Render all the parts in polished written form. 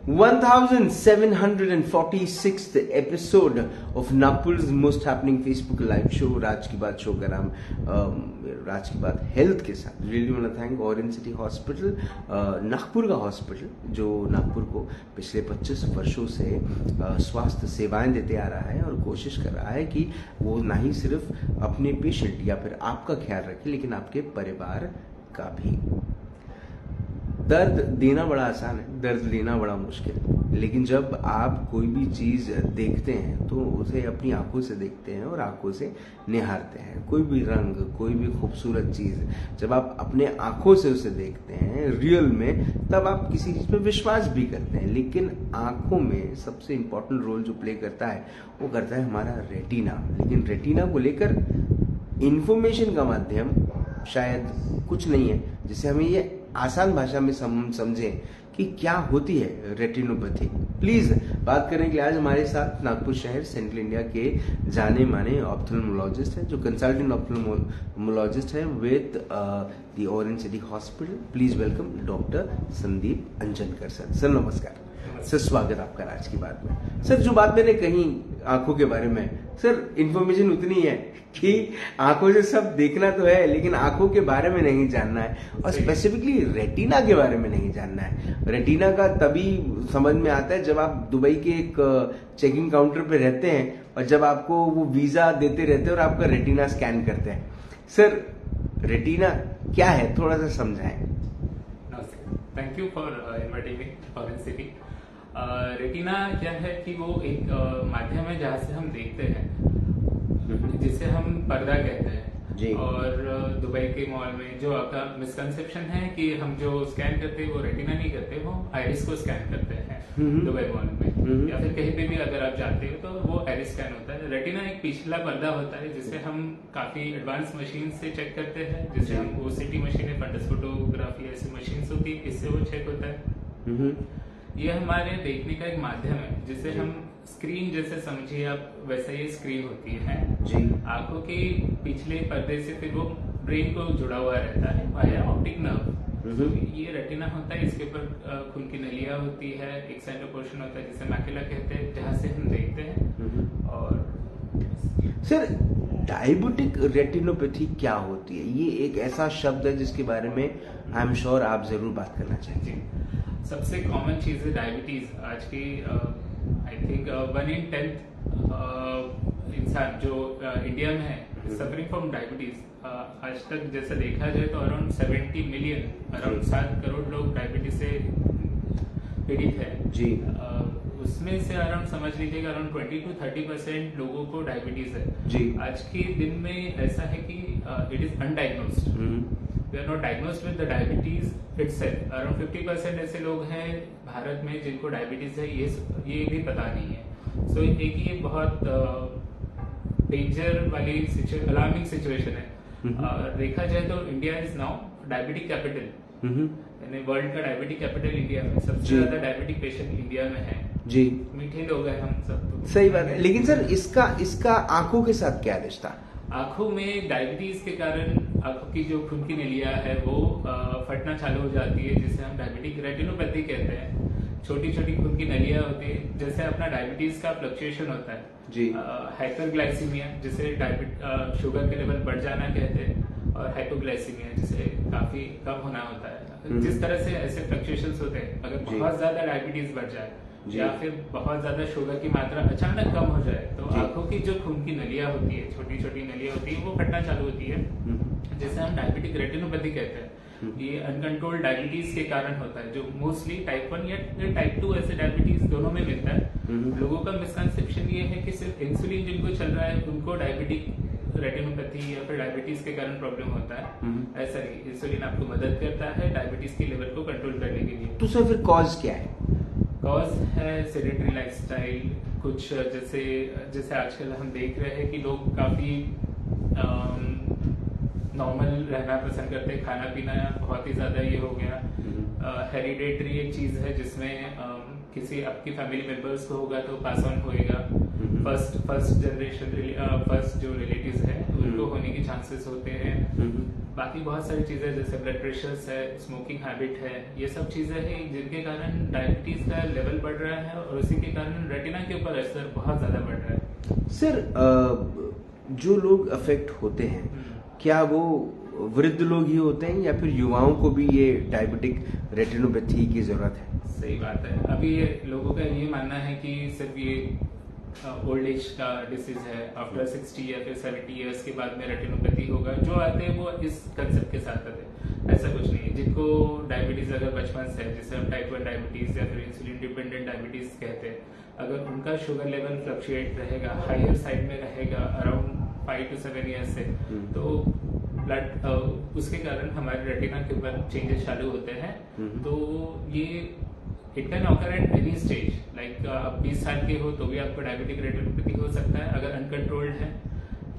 1746th episode of Nagpur's most happening Facebook live show राज की बात show का नाम राज की बात हेल्थ के साथ really want to thank Orange City hospital, Nagpur का हॉस्पिटल जो नागपुर को पिछले 25 वर्षों से स्वास्थ्य सेवाएं देते आ रहा है और कोशिश कर रहा है कि वो ना ही सिर्फ अपने पेशेंट या फिर आपका ख्याल रखे लेकिन आपके परिवार का भी। दर्द देना बड़ा आसान है, दर्द लेना बड़ा मुश्किल है, लेकिन जब आप कोई भी चीज देखते हैं तो उसे अपनी आंखों से देखते हैं और आंखों से निहारते हैं। कोई भी रंग, कोई भी खूबसूरत चीज जब आप अपने आंखों से उसे देखते हैं रियल में, तब आप किसी चीज पे विश्वास भी करते हैं। लेकिन आंखों में सबसे इंपॉर्टेंट रोल जो प्ले करता है वो करता है हमारा रेटिना। लेकिन रेटिना को लेकर इंफॉर्मेशन का माध्यम शायद कुछ नहीं है जिसे हमें ये आसान भाषा में समझें कि क्या होती है रेटिनोपैथी। प्लीज बात करने के लिए आज हमारे साथ नागपुर शहर सेंट्रल इंडिया के जाने माने ऑप्थेल्मोलॉजिस्ट है, जो कंसल्टेंट ऑप्थेल्मोलॉजिस्ट है with the orange City hospital. Please welcome doctor Sandeep Anjankar sir. Sir नमस्कार सर, स्वागत आपका आज की बात में। सर जो बात मैंने कही आंखों के बारे में, सर इन्फॉर्मेशन उतनी है कि आंखों से सब देखना तो है लेकिन आंखों के बारे में नहीं जानना है, और स्पेसिफिकली रेटिना के बारे में नहीं जानना है। रेटिना का तभी समझ में आता है जब आप दुबई के एक चेकिंग काउंटर पे रहते हैं और जब आपको वो वीजा देते रहते हैं और आपका रेटिना स्कैन करते हैं। सर रेटिना क्या है, थोड़ा सा समझाएं। Thank you for inviting me orange city. Retina क्या है कि वो एक माध्यम है जहाँ से हम देखते हैं, जिसे हम पर्दा कहते हैं जी। और दुबई के मॉल में जो आपका मिसकंसेप्शन है कि हम जो स्कैन करते हैं वो रेटिना नहीं करते, वो आइरिस को स्कैन करते हैं दुबई मॉल में, या फिर कहीं पे भी अगर आप जाते हो तो वो आइरिस स्कैन होता है। रेटिना एक पिछला पर्दा होता है जिसे हम काफी एडवांस मशीन से चेक करते हैं, जिसे हम ओसीटी मशीन है, फंडस फोटोग्राफी ऐसी मशीन होती है, इससे वो चेक होता है। ये हमारे देखने का एक माध्यम है जिसे हम स्क्रीन जैसे समझिए आप, वैसा ये स्क्रीन होती है जी। आंखों के पिछले पर्दे से फिर वो ब्रेन को जुड़ा हुआ रहता है वाया ऑप्टिक नर्व। ये रेटिना होता है, इसके ऊपर खून की नलियां होती है, एक सेंटर पोर्शन होता है जिसे मैकुला कहते हैं, जहाँ से हम देखते हैं। और सर डायबिटिक रेटिनोपैथी क्या होती है? ये एक ऐसा शब्द है जिसके बारे में आई एम श्योर आप जरूर बात करना चाहेंगे। सबसे कॉमन चीज है डायबिटीज। आज की आई थिंक 1 in 10 इंसान जो इंडिया में है सफरिंग फ्रॉम डायबिटीज। आज तक जैसे देखा जाए तो अराउंड 70 मिलियन, अराउंड 7 करोड़ लोग डायबिटीज से पीड़ित है जी। उसमें से अराउंड समझ लीजिएगा अराउंड 20 to 30% लोगों को डायबिटीज है जी। आज के दिन में ऐसा है कि it is undiagnosed, we are not diagnosed with the diabetes itself. Around 50% ऐसे लोग हैं भारत में जिनको डायबिटीज है, ये भी पता नहीं है। सो एक ये बहुत डेंजर वाली अलार्मिंग सिचुएशन है। देखा जाए तो India is now diabetic capital, यानी वर्ल्ड का डायबिटिक कैपिटल इंडिया में। सबसे ज्यादा डायबिटिक पेशेंट इंडिया में है जी। मीठे लोग हैं हम सब तो। सही बात है, लेकिन सर इसका आंखों के साथ क्या रिश्ता? आंखों में डायबिटीज के कारण आंखों की जो खून की नलियां है वो फटना चालू हो जाती है, जिसे हम डायबिटिक रेटिनोपैथी कहते हैं। छोटी छोटी खून की नलियां होती है, जैसे अपना डायबिटीज का फ्लक्चुएशन होता है जी। हाइपरग्लाइसीमिया जिसे शुगर के लेवल बढ़ जाना कहते हैं, और हाइपोग्लाइसीमिया जिसे काफी कम होना होता है। जिस तरह से ऐसे फ्लक्चुएशंस होते हैं, अगर बहुत ज्यादा डायबिटीज बढ़ जाए या फिर बहुत ज्यादा शुगर की मात्रा अचानक कम हो जाए तो आंखों की जो खून की नलियां होती है, छोटी छोटी नलियां होती है, वो फटना चालू होती है, जिसे हम डायबिटिक रेटिनोपैथी कहते हैं। ये अनकंट्रोल्ड डायबिटीज के कारण होता है, जो मोस्टली टाइप 1 या टाइप 2 ऐसे डायबिटीज दोनों में मिलता है। लोगों का मिसकंसेप्शन ये है कि सिर्फ इंसुलिन जिनको चल रहा है उनको डायबिटिक रेटिनोपैथी या फिर डायबिटीज के कारण प्रॉब्लम होता है। ऐसा नहीं, इंसुलिन आपको मदद करता है डायबिटीज के लेवल को कंट्रोल करने के लिए। तो सर फिर कॉज क्या है? कॉज है सेडेंटरी लाइफस्टाइल, कुछ जैसे आजकल हम देख रहे हैं कि लोग काफी नॉर्मल रहना पसंद करते हैं, खाना पीना बहुत ही ज्यादा ये हो गया। हेरिडेटरी एक चीज है जिसमें किसी आपकी फैमिली मेंबर्स को होगा तो पास ऑन होएगा। फर्स्ट जनरेशन फर्स्ट जो रिलेटिव्स है उनको होने के चांसेस होते हैं। बाकी बहुत सारी चीज़ें जैसे ब्लड प्रेशर्स है, स्मोकिंग हैबिट है, ये सब चीज़ें हैं जिनके कारण डायबिटीज़ का लेवल बढ़ रहा है और उसी के कारण रेटिना के ऊपर असर बहुत ज़्यादा बढ़ रहा है। सर, जो लोग अफेक्ट होते हैं, क्या वो वृद्ध लोग ही होते हैं या फिर युवाओं को भी ये डायबिटिक रेटिनोपैथी की जरूरत है? सही बात है। अभी ये लोगों का ये मानना है कि सिर्फ ये ओल्ड एज का डिसीज है, आफ्टर 60 या फिर 70 इयर्स के बाद में रेटिनोपैथी होगा। जो आते हैं वो इस कंसेप्ट के साथ आते हैं, ऐसा कुछ नहीं है। जिनको डायबिटीज अगर बचपन से है, जिसे हम टाइप 1 डायबिटीज या फिर इंसुलिन डिपेंडेंट डायबिटीज कहते हैं, अगर उनका शुगर लेवल फ्लक्चुएट रहेगा, हायर साइड में रहेगा अराउंड 5 to 7 ईयर्स से, तो ब्लड उसके कारण हमारे रेटिना के ऊपर चेंजेस चालू होते हैं। तो ये it can occur at any stage, like आप 20 साल के हो तो भी आपको डायबिटिक रेटिनोपैथी हो सकता है अगर अनकंट्रोल्ड है,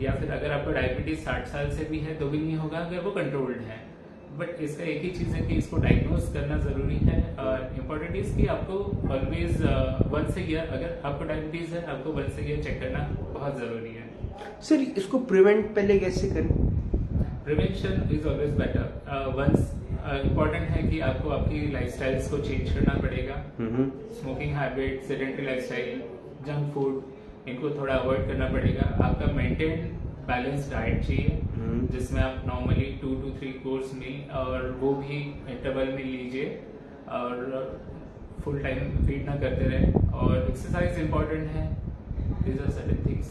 या फिर अगर आपको डायबिटीज 60 साल से भी है तो भी नहीं होगा अगर वो कंट्रोल्ड है। बट इसका एक ही चीज है कि इसको डायग्नोज करना जरूरी है। इम्पोर्टेंट इज कि आपको ऑलवेज वंस अ ईयर, अगर आपको डायबिटीज है आपको वंस अ ईयर चेक करना बहुत जरूरी है। सर, इसको प्रिवेंट पहले कैसे करें? Prevention is always better. Once important है कि आपको आपकी लाइफस्टाइल्स को चेंज करना पड़ेगा। Smoking habit, sedentary lifestyle, junk food, इनको थोड़ा अवॉइड करना पड़ेगा। आपका मेंटेन बैलेंस डाइट चाहिए जिसमें आप नॉर्मली 2 to 3 कोर्स मील, और वो भी इंटरवल में लीजिए और फुल टाइम फीड ना करते रहे, और एक्सरसाइज इम्पोर्टेंट है। These are certain things.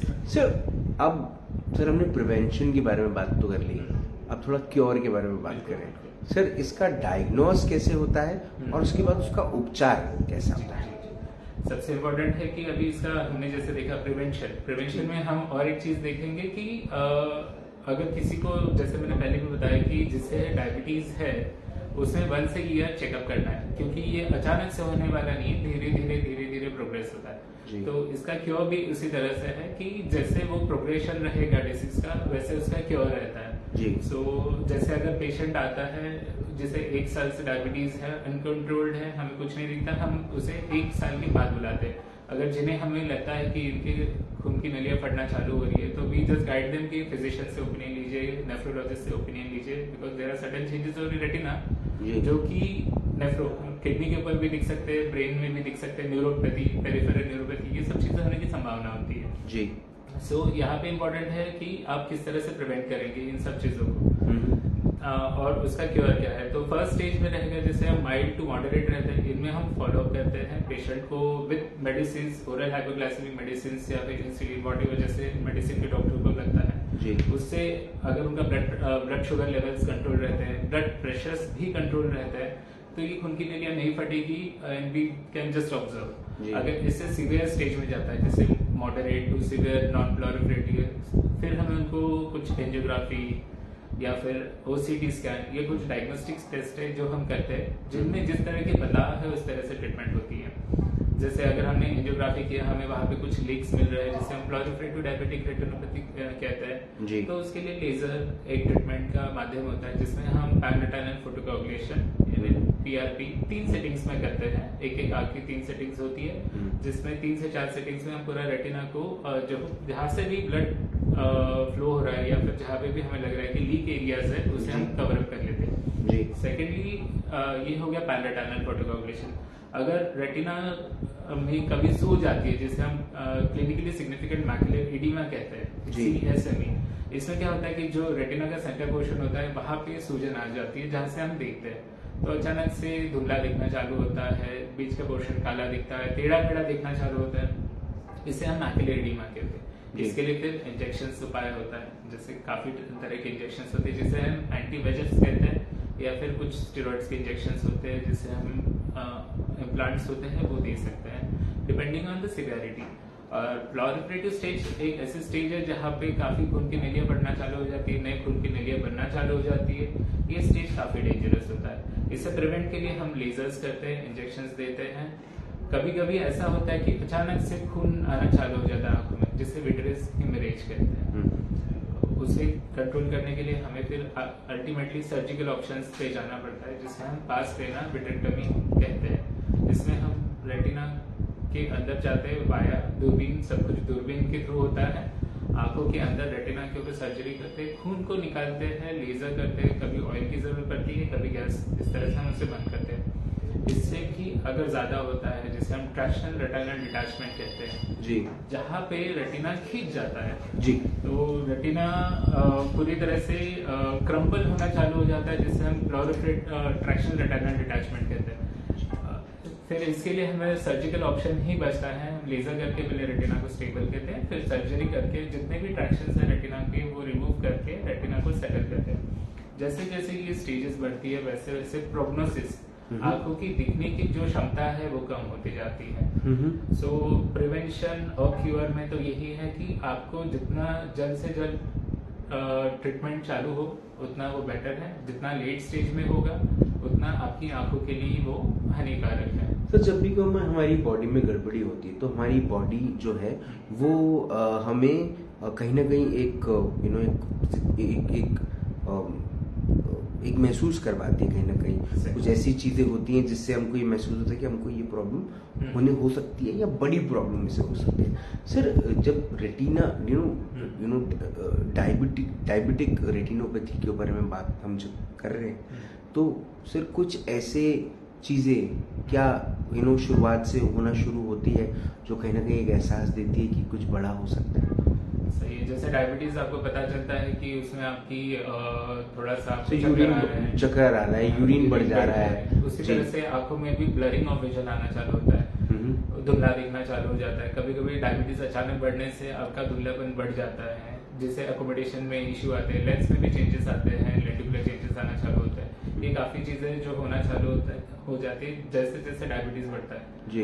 Sir हमने प्रिवेंशन के बारे में बात तो कर ली, अब थोड़ा क्योर के बारे में बात करें। सर, इसका डायग्नोस कैसे होता है और उसके बाद उसका उपचार कैसा होता है? सबसे इम्पोर्टेंट है कि अभी इसका हमने जैसे देखा प्रिवेंशन में हम और एक चीज देखेंगे कि अगर किसी को, जैसे मैंने पहले भी बताया कि जिसे डायबिटीज है उसमें वंस अ ईयर चेकअप करना है, क्योंकि ये अचानक से होने वाला नहीं है, धीरे धीरे प्रोग्रेस होता है। तो इसका क्योर भी उसी तरह से है कि जैसे वो प्रोग्रेशन रहेगा डिसीज का, वैसे उसका क्योर रहता है। सो जैसे अगर पेशेंट आता है जिसे 1 साल से डायबिटीज है, अनकंट्रोल्ड है, हमें कुछ नहीं दिखता, हम उसे 1 साल के बाद बुलाते हैं। अगर जिन्हें हमें लगता है कि इनके खून की नलियां फटना चालू हो रही है, तो वी जस्ट गाइड देम कि फिजिशियन से ओपिनियन लीजिए, नेफ्रोलॉजिस्ट से ओपिनियन लीजिए, because there are certain changes on retina जो कि नेफ्रो किडनी के ऊपर भी दिख सकते हैं, ब्रेन में भी दिख सकते हैं, न्यूरोपैथी, पेरिफेरल न्यूरोपैथी, ये सब चीजें होने की संभावना होती है जी। सो यहाँ पे इम्पोर्टेंट है कि आप किस तरह से प्रिवेंट करेंगे इन सब चीजों को, और उसका क्योर क्या है। तो फर्स्ट स्टेज में रहेगा जैसे हम माइल्ड टू मॉडरेट रहते हैं, इनमें हम फॉलो अप करते हैं पेशेंट को with medicine, oral hypoglycaemic medicine या फिर इंसुलिन, वॉटेवर जैसे मेडिसिन के डॉक्टर को लगता है। उससे अगर उनका ब्लड शुगर लेवल्स कंट्रोल रहते हैं, ब्लड प्रेशर्स भी कंट्रोल रहता है, तो ये खून की नलियां नहीं फटेगी and we can just observe. अगर इससे सीवियर स्टेज में जाता है, जैसे moderate to severe non proliferative, फिर हमें उनको कुछ एंजियोग्राफी या फिर ओसीटी स्कैन, ये कुछ डायग्नोस्टिक टेस्ट है जो हम करते हैं, जिनमें जिस तरह की बदलाव है उस तरह से ट्रीटमेंट होती है। जैसे अगर हमने एंजियोग्राफी किया, हमें वहां पे कुछ लीक्स मिल रहे हैं जिसे हम प्लोरिफरेटिव डायबिटिक रेटिनोपैथी कहते हैं, तो उसके लिए लेजर एक ट्रीटमेंट का माध्यम होता है जिसमें हम पैरानाटाइनल फोटोकोगुलेशन PRP 3 सेटिंग्स में करते हैं। एक आंख की 3 सेटिंग्स होती है जिसमें 3 से 4 सेटिंग्स में हम पूरा रेटिना को जो जहां से भी ब्लड फ्लो हो रहा है या फिर जहां पे भी हमें लग रहा है कि लीक एरियाज है उसे हम कवर अप कर लेते हैं। सेकेंडली ये हो गया पैरानाटाइनल फोटोकोगुलेशन। अगर रेटिना में कभी सूज आती है, जिसे हम क्लिनिकली सिग्निफिकेंट मैकुलर एडिमा कहते हैं, CSME, इसमें क्या होता है कि जो रेटिना का सेंटर पोर्शन होता है वहां पे सूजन आ जाती है जहां से हम देखते हैं, तो अचानक से धुंधला दिखना चालू होता है, बीच का पोर्शन काला दिखता है, टेढ़ा टेढ़ा दिखना चालू होता है, इसे हम मैकुलर एडिमा कहते हैं। इसके लिए फिर इंजेक्शन उपाय होता है, जैसे काफी तरह के इंजेक्शन होते हैं जिसे हम एंटी-VEGF कहते हैं, या फिर कुछ स्टेरॉइड्स के इंजेक्शन होते हैं जिसे हम इम्प्लांट्स होते हैं वो दे सकते हैं डिपेंडिंग ऑन द सिवियरिटी। और प्लोरिफरेटिव स्टेज एक ऐसी स्टेज है जहाँ पे काफी खून की नलियां बढ़ना चालू हो जाती है, नए खून की नलियां बनना चालू हो जाती है। ये स्टेज काफी डेंजरस होता है। इसे प्रिवेंट के लिए हम लेजर्स करते हैं, इंजेक्शन देते हैं। कभी कभी ऐसा होता है कि अचानक से खून आना चालू हो जाता है आंखों में, जिसे विट्रियस हेमरेज कहते हैं। उसे कंट्रोल करने के लिए हमें फिर अल्टीमेटली सर्जिकल ऑप्शंस पे जाना पड़ता है, जिसे हम पास लेना विट्रेक्टमी कहते हैं। इसमें हम रेटिना के अंदर जाते हैं वाया दूरबीन, सब कुछ दूरबीन के थ्रू होता है। आंखों के अंदर रेटिना के ऊपर सर्जरी करते हैं, खून को निकालते हैं, लेजर करते हैं, कभी ऑयल की जरूरत पड़ती है, कभी गैस, इस तरह से हम उसे बंद करते हैं। इससे भी अगर ज्यादा होता है, जिसे हम ट्रैक्शनल रेटिनल डिटैचमेंट कहते हैं जी, जहाँ पे रेटिना खींच जाता है जी, तो रेटिना पूरी तरह से क्रम्पल होना चालू हो जाता है, जिसे हम ट्रैक्शनल रेटिनल डिटैचमेंट कहते हैं। फिर इसके लिए हमें सर्जिकल ऑप्शन ही बचता है, हम लेजर करके पहले रेटिना को स्टेबल करते हैं, फिर सर्जरी करके जितने भी ट्रैक्शन है रेटिना के वो रिमूव करके रेटिना को सेटल करते हैं। जैसे जैसे ये स्टेजेस बढ़ती है वैसे वैसे प्रोग्नोसिस, आंखों की दिखने की जो क्षमता है वो कम होती जाती है। सो प्रिवेंशन और क्योर में तो यही है कि आपको जितना जल्द से जल्द ट्रीटमेंट चालू हो उतना वो बेटर है, जितना लेट स्टेज में होगा उतना आपकी आंखों के लिए वो हानिकारक है। तो जब भी कोई हमारी बॉडी में गड़बड़ी होती है तो हमारी बॉडी जो है वो हमें कहीं ना कहीं एक एक महसूस करवाती है, कहीं ना कहीं कुछ ऐसी चीजें होती हैं जिससे हमको ये महसूस होता है कि हमको ये प्रॉब्लम होने हो सकती है या बड़ी प्रॉब्लम इससे हो सकती है। सर, जब रेटिना डायबिटिक रेटिनोपैथी के बारे में बात हम जब कर रहे हैं तो सर कुछ ऐसे चीजें क्या शुरुआत से होना शुरू होती है जो कहीं ना कहीं एक एहसास देती है कि कुछ बड़ा हो सकता है? सही है, जैसे डायबिटीज आपको पता चलता है कि उसमें आपकी थोड़ा सा चक्कर आ रहा है, यूरिन बढ़ जा रहा है, उसी तरह से आंखों में भी ब्लरिंग ऑफ विजन आना चालू होता है, धुंधला दिखना चालू हो जाता है। कभी कभी डायबिटीज अचानक बढ़ने से आपका धुंधलापन बढ़ जाता है, जिससे अकोमोडेशन में इश्यू आते हैं, लेंस में भी चेंजेस आते हैं, लेंटिकुलर चेंजेस आना चालू होता है। ये काफी चीजें जो होना चालू हो जाती है जैसे जैसे डायबिटीज बढ़ता है जी।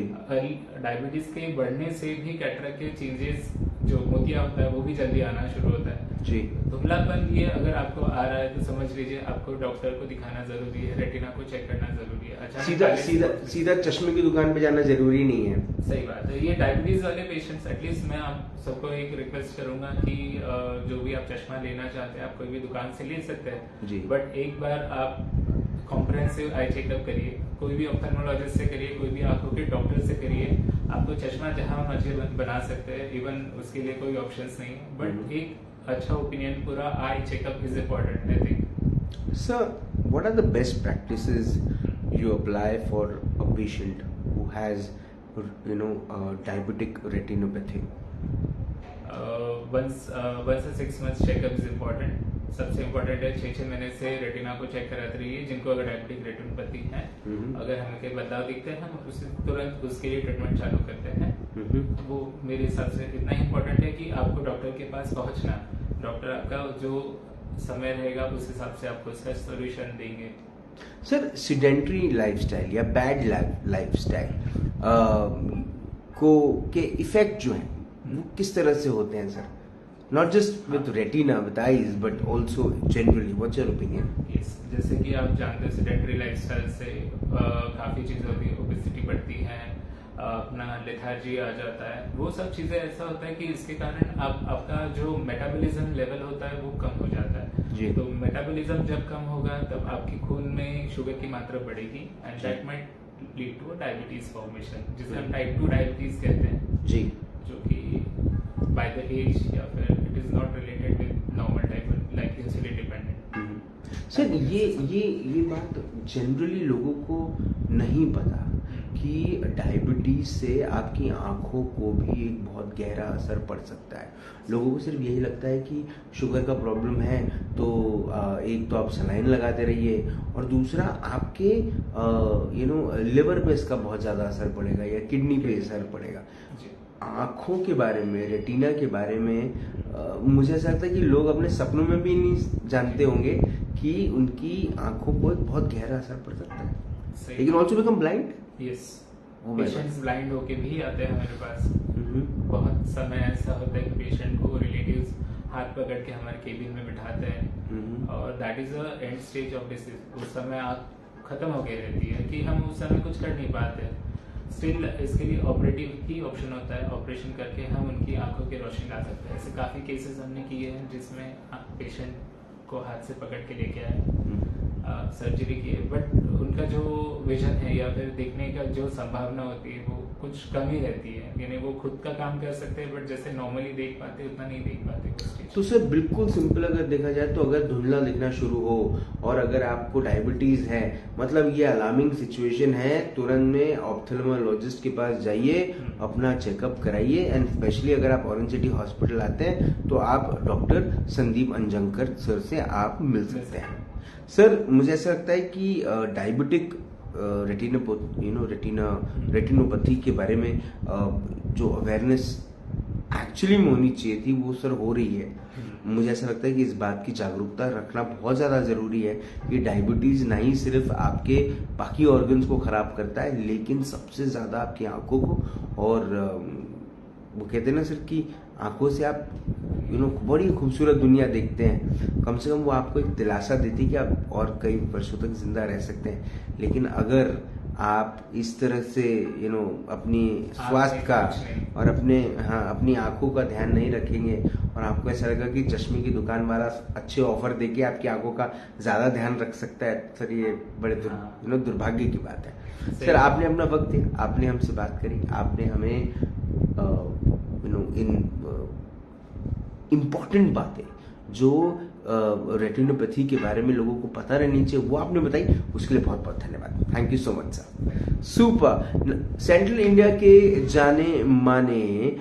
डायबिटीज के बढ़ने से भी कैटरेक्ट के चेंजेस जो मोतिया होता है वो भी जल्दी आना शुरू होता है जी। धुंधलापन ये अगर आपको आ रहा है तो समझ लीजिए आपको डॉक्टर को दिखाना जरूरी है, रेटिना को चेक करना जरूरी है। अच्छा, सीधा चश्मे की दुकान पे जाना जरूरी नहीं है। सही बात है। ये डायबिटीज वाले पेशेंट्स, एटलीस्ट मैं आप सबको एक रिक्वेस्ट करूंगा कि जो भी आप चश्मा लेना चाहते हैं आप कोई भी दुकान से ले सकते हैं जी, बट एक बार आप कॉम्प्रिहेंसिव आई चेकअप करिए, कोई भी ऑप्थेल्मोलॉजिस्ट से करिए, कोई भी आंखों के डॉक्टर से करिए। आपको चश्मा जहां मर्जी बना सकते हैं, इवन उसके लिए कोई ऑप्शंस नहीं है, बट एक अच्छा ओपिनियन पूरा eye checkup is important I think. Sir, what are the best practices you apply for a patient who has diabetic retinopathy? once a 6 months checkup is important। सबसे important है 6 महीने से retina को check कराते रहिए। जिनको अगर डायबिटिक रेटिनोपैथी है, अगर हमें कोई बदलाव दिखते हैं हम उसे तुरंत उसके लिए ट्रीटमेंट चालू करते हैं। वो मेरे हिसाब से इतना इम्पोर्टेंट है कि आपको डॉक्टर के पास पहुंचना, डॉक्टर आपका जो समय रहेगा उस हिसाब से आपको इसका सोल्यूशन देंगे। सर, सीडेंट्री लाइफस्टाइल या बैड लाइफस्टाइल के इफेक्ट जो हैं वो किस तरह से होते हैं sir? Not just with retina, with eyes, but also generally. What's your opinion? Yes, जैसे कि आप जानते हैं सीडेंट्री लाइफस्टाइल से काफी चीजें होती है, ओबेसिटी बढ़ती है, अपना लेथार्जी आ जाता है, वो सब चीजें ऐसा होता है कि इसके कारण आपका जो मेटाबॉलिज्म लेवल होता है वो कम हो जाता है जी। तो मेटाबॉलिज्म जब कम होगा तब आपकी खून में शुगर की मात्रा बढ़ेगी and that might lead two diabetes formation, जिसे हम टाइप 2 डायबिटीज कहते हैं जी, जो कि बाय द एज या फिर it is not related with normal type like insulin dependent. Sir, ये बात जनरली लोगों को नहीं पता कि डायबिटीज से आपकी आंखों को भी एक बहुत गहरा असर पड़ सकता है। लोगों को सिर्फ यही लगता है कि शुगर का प्रॉब्लम है तो एक तो आप सलाइन लगाते रहिए और दूसरा आपके लिवर पे इसका बहुत ज़्यादा असर पड़ेगा या किडनी पे असर पड़ेगा। आंखों के बारे में, रेटिना के बारे में मुझे ऐसा लगता है कि लोग अपने सपनों में भी नहीं जानते होंगे कि उनकी आंखों को एक बहुत गहरा असर पड़ सकता है। लेकिन also become blind. Yes, patients blind होके भी आते हैं हमारे पास। बहुत समय ऐसा होता है कि पेशेंट को रिलेटिव्स हाथ पकड़ के हमारे केबिन में बिठाते हैं और that is a and stage of disease. उस समय आँख खत्म हो गई रहती है कि हम उस समय कुछ कर नहीं पाते। स्टिल इसके लिए ऑपरेटिव ही ऑप्शन होता है, ऑपरेशन करके हम उनकी आंखों की रोशनी ला सकते हैं। ऐसे काफी केसेस हमने किए हैं जिसमें पेशेंट को हाथ से पकड़ के लेके आए सर्जरी की है, बट उनका जो विजन है या फिर देखने का जो संभावना होती है वो कुछ कम ही रहती है, यानी वो खुद का काम कर सकते हैं बट जैसे नॉर्मली देख पाते उतना नहीं देख पाते उस चीज। तो सर बिल्कुल सिंपल अगर देखा जाए तो अगर धुंधला दिखना शुरू हो और अगर आपको डायबिटीज है, मतलब ये अलार्मिंग सिचुएशन है, तुरंत में ऑप्थेल्मोलॉजिस्ट के पास जाइए, अपना चेकअप कराइए। एंड स्पेशली अगर आप ऑरेंज सिटी हॉस्पिटल आते हैं तो आप डॉक्टर संदीप अंजनकर सर से आप मिल सकते हैं। सर मुझे ऐसा लगता है कि डायबिटिक रेटिनोपैथी के बारे में जो अवेयरनेस एक्चुअली में होनी चाहिए थी वो सर हो रही है। मुझे ऐसा लगता है कि इस बात की जागरूकता रखना बहुत ज़्यादा ज़रूरी है कि डायबिटीज़ ना ही सिर्फ आपके बाकी ऑर्गन्स को ख़राब करता है, लेकिन सबसे ज़्यादा आपकी आंखों को, और वो कहते हैं ना सर कि आंखों से आप बड़ी खूबसूरत दुनिया देखते हैं, कम से कम वो आपको एक दिलासा देती है कि आप और कई वर्षों तक जिंदा रह सकते हैं। लेकिन अगर आप इस तरह से अपनी स्वास्थ्य का और अपनी आंखों का ध्यान नहीं रखेंगे और आपको ऐसा लगेगा कि चश्मे की दुकान वाला अच्छे ऑफर देके आपकी आंखों का ज्यादा ध्यान रख सकता है, सर ये बड़े दुर्भाग्य की बात है। सर आपने अपना वक्त दिया, आपने हमसे बात करी, आपने हमें इन इम्पॉर्टेंट बातें जो रेटिनोपैथी के बारे में लोगों को पता रहनी चाहिए वो आपने बताई, उसके लिए बहुत बहुत धन्यवाद। Thank you so much sir. Super. Central India के जाने माने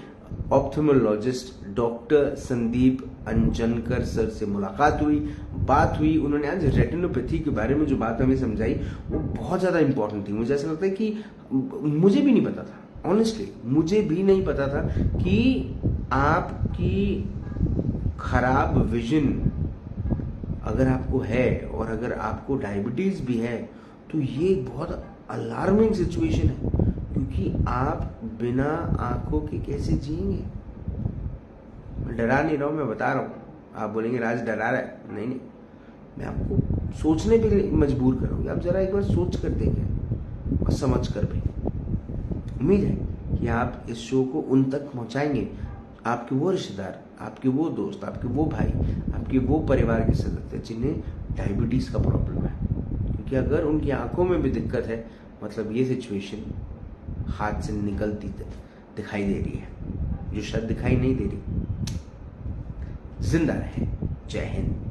ophthalmologist doctor Sandeep Anjankar sir से मुलाकात हुई, बात हुई। उन्होंने आज रेटिनोपैथी के बारे में जो बात हमें समझाई वो बहुत ज़्यादा इंपॉर्टेंट थी। मुझे ऐसा लगता है कि मुझे भी नहीं पता था, ऑनेस्टली मुझे भी नहीं पता था कि आपकी खराब विजन अगर आपको है और अगर आपको डायबिटीज भी है तो ये एक बहुत अलार्मिंग सिचुएशन है, क्योंकि आप बिना आंखों के कैसे जिएंगे। मैं डरा नहीं रहा हूं, मैं बता रहा हूं। आप बोलेंगे राज डरा रहा है, नहीं नहीं, मैं आपको सोचने पे मजबूर करूंगा। आप जरा एक बार सोच कर देखें और समझ कर भी। उम्मीद है कि आप इस शो को उन तक पहुंचाएंगे, आपके वो रिश्तेदार, आपके वो दोस्त, आपके वो भाई, आपके वो परिवार के सदस्य जिन्हें डायबिटीज का प्रॉब्लम है। क्योंकि अगर उनकी आंखों में भी दिक्कत है, मतलब ये सिचुएशन हाथ से निकलती दिखाई दे रही है, जो शायद दिखाई नहीं दे रही। जिंदा रहे। जय हिंद।